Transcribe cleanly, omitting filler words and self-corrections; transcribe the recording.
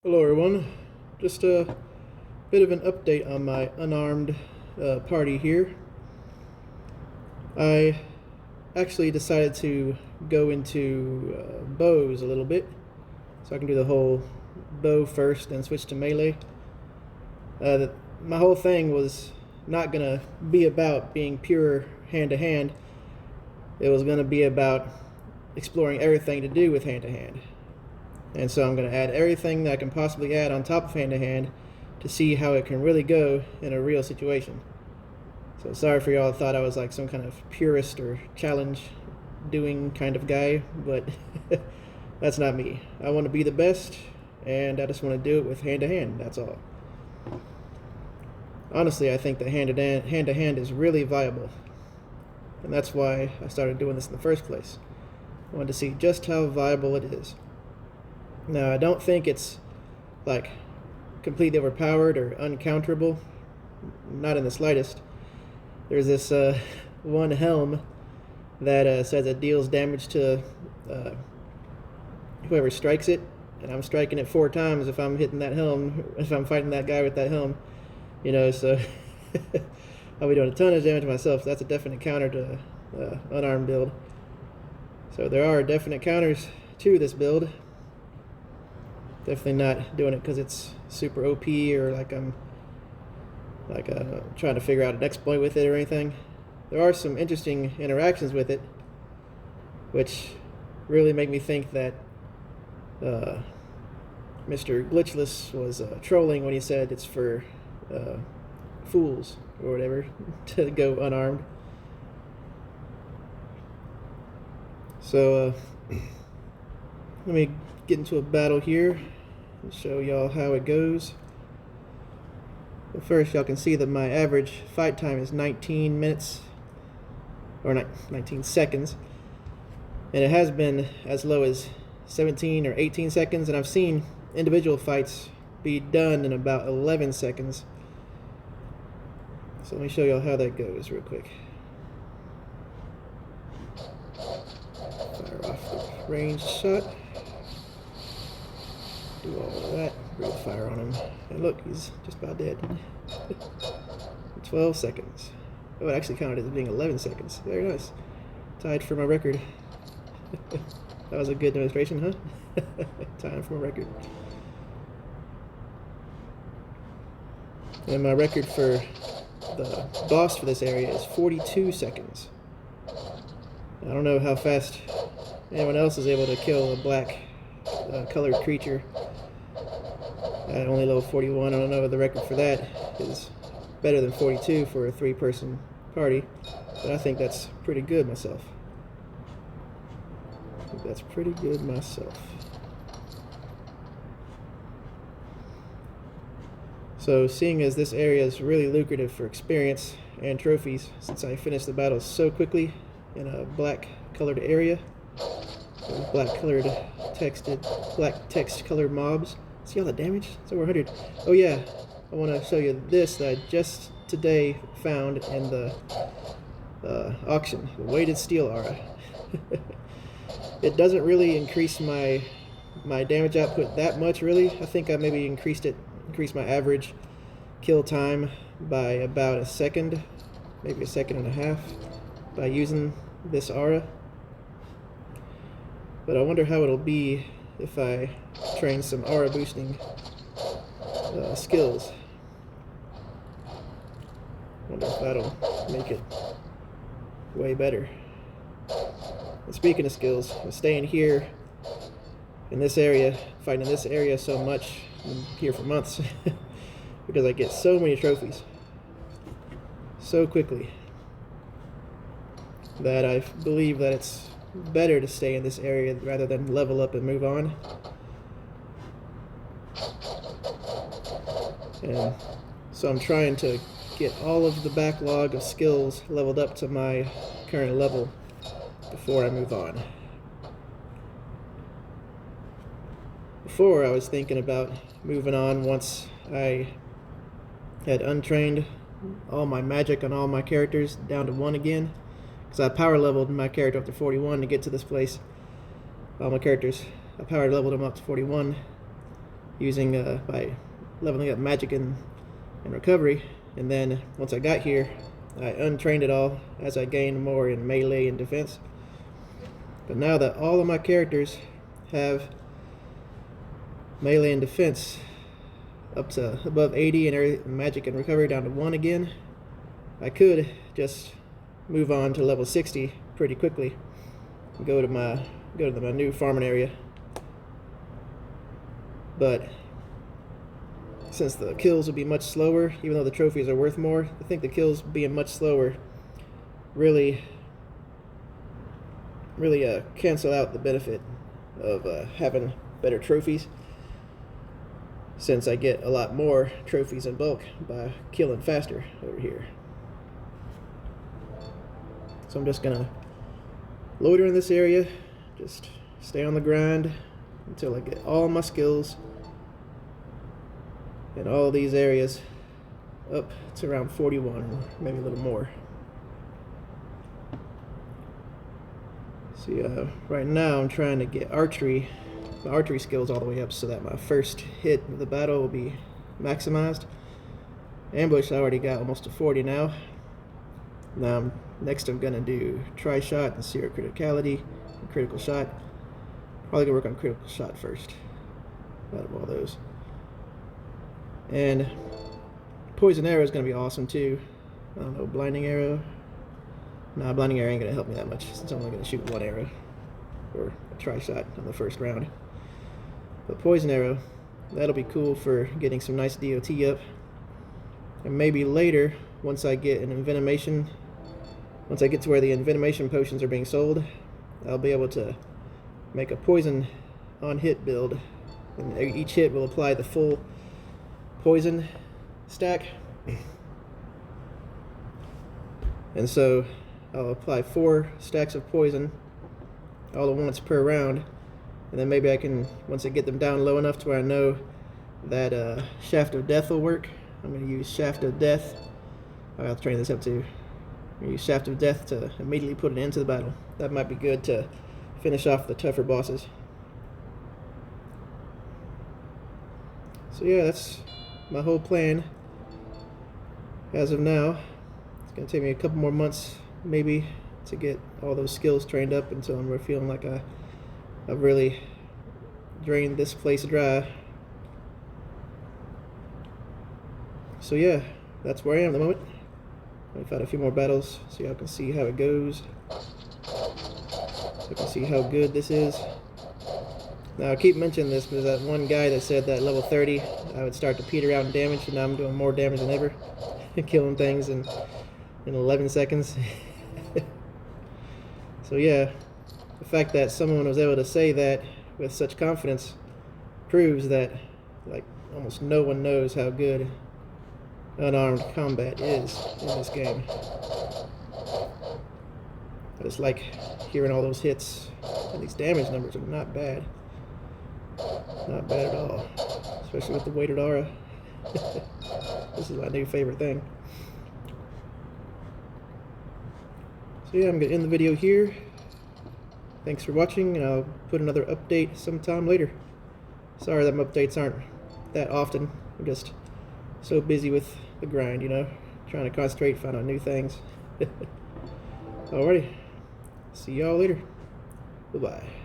Hello everyone, just a bit of an update on my unarmed party here. I actually decided to go into bows a little bit, so I can do the whole bow first then switch to melee. My whole thing was not going to be about being pure hand-to-hand. It was going to be about exploring everything to do with hand-to-hand. And so I'm going to add everything that I can possibly add on top of hand-to-hand to see how it can really go in a real situation. So sorry for y'all thought I was like some kind of purist or challenge doing kind of guy, but that's not me. I want to be the best, and I just want to do it with hand-to-hand, that's all. Honestly, I think that hand-to-hand is really viable, and that's why I started doing this in the first place. I wanted to see just how viable it is. Now, I don't think it's like completely overpowered or uncounterable, not in the slightest. There's this one helm that says it deals damage to whoever strikes it, and I'm striking it 4 times if I'm hitting that helm, if I'm fighting that guy with that helm, so I'll be doing a ton of damage to myself. So that's a definite counter to unarmed build. So there are definite counters to this build. Definitely not doing it because it's super OP or like I'm trying to figure out an exploit with it or anything. There are some interesting interactions with it, which really make me think that Mr. Glitchless was trolling when he said it's for fools or whatever to go unarmed. So let me get into a battle here and show y'all how it goes. But first, y'all can see that my average fight time is 19 minutes, or 19 seconds, and it has been as low as 17 or 18 seconds, and I've seen individual fights be done in about 11 seconds. So let me show y'all how that goes real quick. Fire off the ranged shot. Do all of that, breathe fire on him, and look, he's just about dead. 12 seconds. Oh, it actually counted as being 11 seconds. Very nice. Tied for my record. That was a good demonstration, huh? Time for my record. And my record for the boss for this area is 42 seconds. I don't know how fast anyone else is able to kill a black colored creature at only level 41. I don't know if the record for that is better than 42 for a 3-person party, but I think that's pretty good myself. So seeing as this area is really lucrative for experience and trophies, since I finished the battle so quickly in a black colored area, black text colored mobs. See all the damage? It's over 100. Oh yeah, I want to show you this that I just today found in the auction, the weighted steel aura. It doesn't really increase my damage output that much, really. I think I maybe increased my average kill time by about a second, maybe a second and a half, by using this aura. But I wonder how it'll be if I train some aura boosting skills. Wonder if that'll make it way better. And speaking of skills, I'm staying here in this area, fighting in this area so much, I'm here for months, because I get so many trophies so quickly that I believe that it's better to stay in this area rather than level up and move on. And so I'm trying to get all of the backlog of skills leveled up to my current level before I move on. Before, I was thinking about moving on once I had untrained all my magic on all my characters down to 1 again, because I power leveled my character up to 41 to get to this place. All my characters, I power leveled them up to 41, using by leveling up magic and recovery. And then once I got here, I untrained it all as I gained more in melee and defense. But now that all of my characters have melee and defense up to above 80 and magic and recovery down to 1 again, I could just move on to level 60 pretty quickly and go to my new farming area. But since the kills will be much slower, even though the trophies are worth more, I think the kills being much slower really cancel out the benefit of having better trophies, since I get a lot more trophies in bulk by killing faster over here. So I'm just gonna loiter in this area, just stay on the grind until I get all my skills in all these areas up to around 41, or maybe a little more. See, right now I'm trying to get my archery skills all the way up so that my first hit of the battle will be maximized. Ambush, I already got almost to 40 now. Now, next I'm gonna do tri-shot and zero criticality and critical shot. Probably gonna work on critical shot first out of all those. And poison arrow is gonna be awesome too. I don't know, blinding arrow. Nah, blinding arrow ain't gonna help me that much since I'm only gonna shoot 1 arrow or a tri-shot on the first round. But poison arrow, that'll be cool for getting some nice DOT up. And maybe later, once I get an envenomation, once I get to where the envenomation potions are being sold, I'll be able to make a poison on hit build. And each hit will apply the full poison stack. And so I'll apply 4 stacks of poison all at once per round, and then maybe I can, once I get them down low enough to where I know that Shaft of Death will work, I'm going to use Shaft of Death. I'll train this up too. I'm going to use Shaft of Death to immediately put it into the battle. That might be good to finish off the tougher bosses. So yeah, that's my whole plan as of now. It's going to take me a couple more months maybe to get all those skills trained up until I'm really feeling like I've really drained this place dry. So yeah, that's where I am at the moment. I've had a few more battles so y'all can see how it goes. So you can see how good this is. Now I keep mentioning this because that one guy that said that level 30 I would start to peter out in damage, and now I'm doing more damage than ever. Killing things in 11 seconds. So yeah, the fact that someone was able to say that with such confidence proves that like almost no one knows how good Unarmed Combat is in this game. I just like hearing all those hits, and these damage numbers are not bad. Not bad at all, especially with the weighted aura. This is my new favorite thing. So yeah, I'm going to end the video here. Thanks for watching, and I'll put another update sometime later. Sorry that my updates aren't that often. I'm just so busy with the grind, you know, trying to concentrate, find out new things. Alrighty, see y'all later. Bye-bye.